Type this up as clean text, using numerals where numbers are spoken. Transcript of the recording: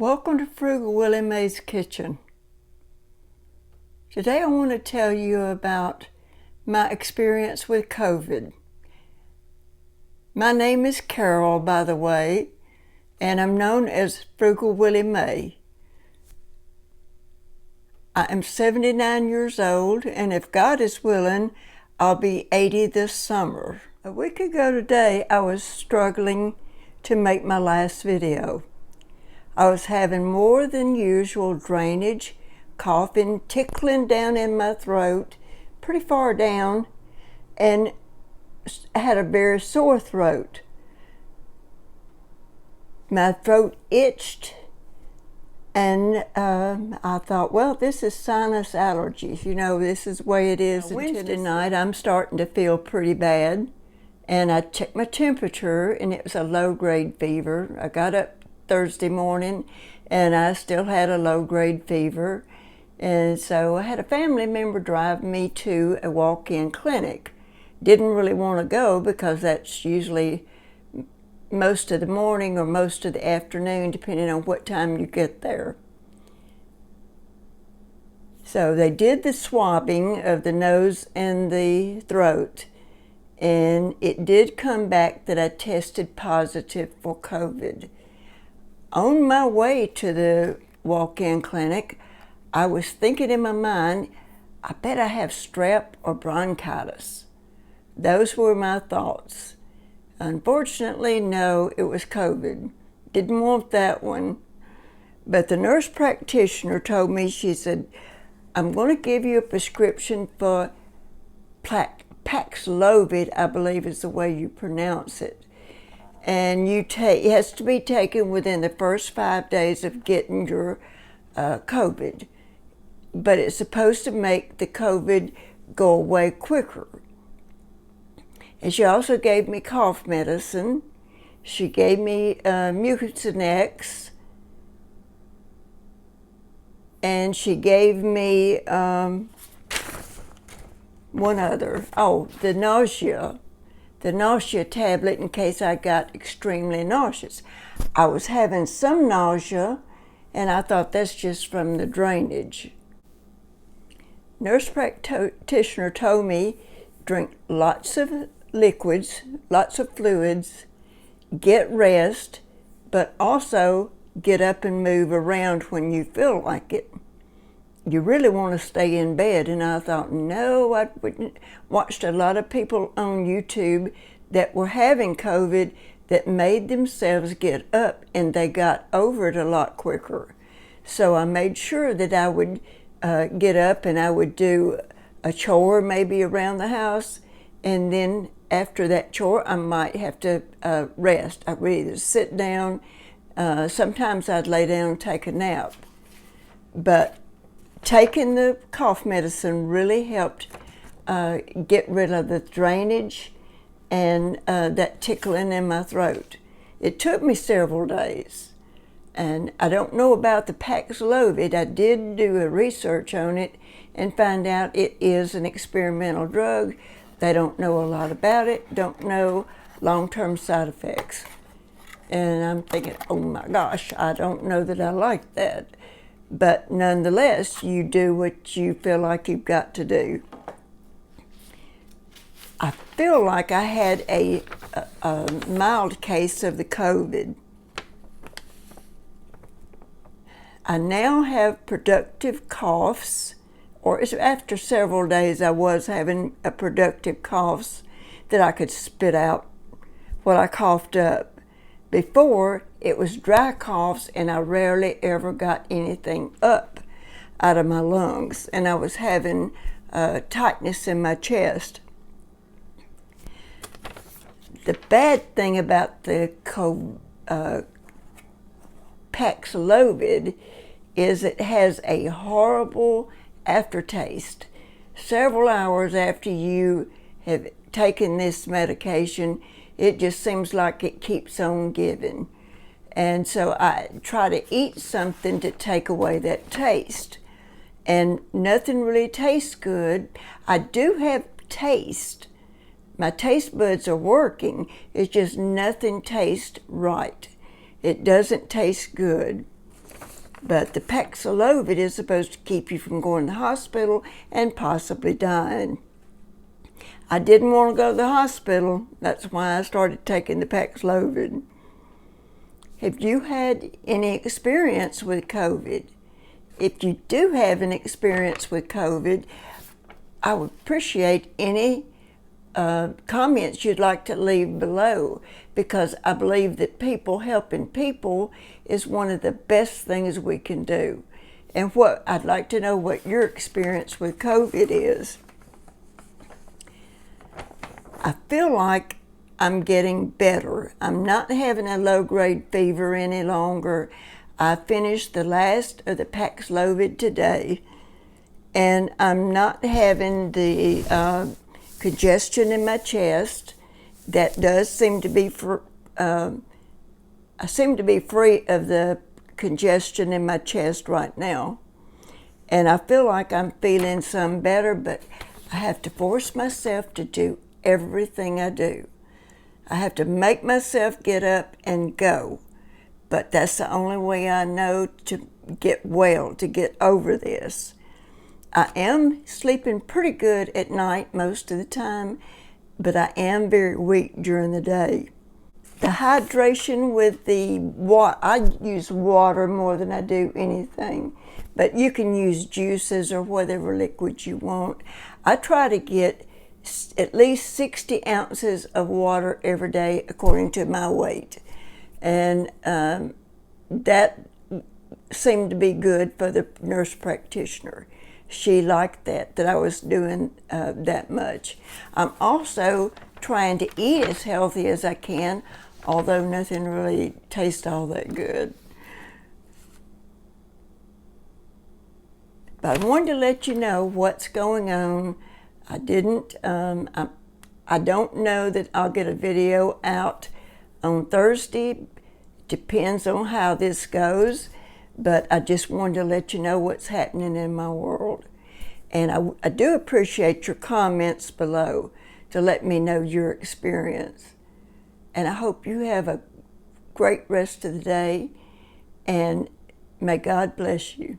Welcome to Frugal Willie Mae's Kitchen. Today I want to tell you about my experience with COVID. My name is Carol, by the way, and I'm known as Frugal Willie Mae. I am 79 years old, and if God is willing, I'll be 80 this summer. A week ago today, I was struggling to make my last video. I was having more than usual drainage, coughing, tickling down in my throat, pretty far down, and I had a very sore throat. My throat itched, and I thought, well, this is sinus allergies. You know, this is the way it is. Wednesday night, I'm starting to feel pretty bad, and I checked my temperature, and it was a low-grade fever. I got up Thursday morning, and I still had a low-grade fever, and so I had a family member drive me to a walk-in clinic. Didn't really want to go because that's usually most of the morning or most of the afternoon, depending on what time you get there. So they did the swabbing of the nose and the throat, and it did come back that I tested positive for COVID. On my way to the walk-in clinic, I was thinking in my mind, I bet I have strep or bronchitis. Those were my thoughts. Unfortunately, no, it was COVID. Didn't want that one. But the nurse practitioner told me, she said, I'm going to give you a prescription for Paxlovid, I believe is the way you pronounce it. And it has to be taken within the first 5 days of getting your COVID. But it's supposed to make the COVID go away quicker. And she also gave me cough medicine. She gave me Mucinex. And she gave me one other. Oh, the nausea tablet in case I got extremely nauseous. I was having some nausea, and I thought that's just from the drainage. Nurse practitioner told me drink lots of liquids, lots of fluids, get rest, but also get up and move around when you feel like it. You really want to stay in bed. And I thought, no, I wouldn't. Watched a lot of people on YouTube that were having COVID that made themselves get up, and they got over it a lot quicker. So I made sure that I would get up and I would do a chore maybe around the house, and then after that chore I might have to rest. I would either sit down, sometimes I'd lay down and take a nap. But taking the cough medicine really helped get rid of the drainage and that tickling in my throat. It took me several days, and I don't know about the Paxlovid. I did do a research on it and find out it is an experimental drug. They don't know a lot about it, don't know long-term side effects. And I'm thinking, oh my gosh, I don't know that I like that. But nonetheless, you do what you feel like you've got to do. I feel like I had a mild case of the COVID. I now have productive coughs, or after several days I was having a productive coughs that I could spit out what I coughed up. Before, it was dry coughs, and I rarely ever got anything up out of my lungs, and I was having tightness in my chest. The bad thing about the Paxlovid is it has a horrible aftertaste. Several hours after you have taken this medication, it just seems like it keeps on giving. And so I try to eat something to take away that taste. And nothing really tastes good. I do have taste. My taste buds are working. It's just nothing tastes right. It doesn't taste good. But the Paxlovid is supposed to keep you from going to the hospital and possibly dying. I didn't want to go to the hospital. That's why I started taking the Paxlovid. Have you had any experience with COVID? If you do have an experience with COVID, I would appreciate any comments you'd like to leave below, because I believe that people helping people is one of the best things we can do. And I'd like to know what your experience with COVID is. I feel like I'm getting better. I'm not having a low-grade fever any longer. I finished the last of the Paxlovid today, and I'm not having the congestion in my chest. That does seem to be I seem to be free of the congestion in my chest right now, and I feel like I'm feeling some better, but I have to force myself to do everything I do. I have to make myself get up and go, but that's the only way I know to get well, to get over this. I am sleeping pretty good at night most of the time, but I am very weak during the day. The hydration with the water, I use water more than I do anything, but you can use juices or whatever liquid you want. I try to get at least 60 ounces of water every day according to my weight, and that seemed to be good for the nurse practitioner. She liked that I was doing that much. I'm also trying to eat as healthy as I can, although nothing really tastes all that good. But I wanted to let you know what's going on. I don't know that I'll get a video out on Thursday. Depends on how this goes, but I just wanted to let you know what's happening in my world. And I do appreciate your comments below to let me know your experience. And I hope you have a great rest of the day, and may God bless you.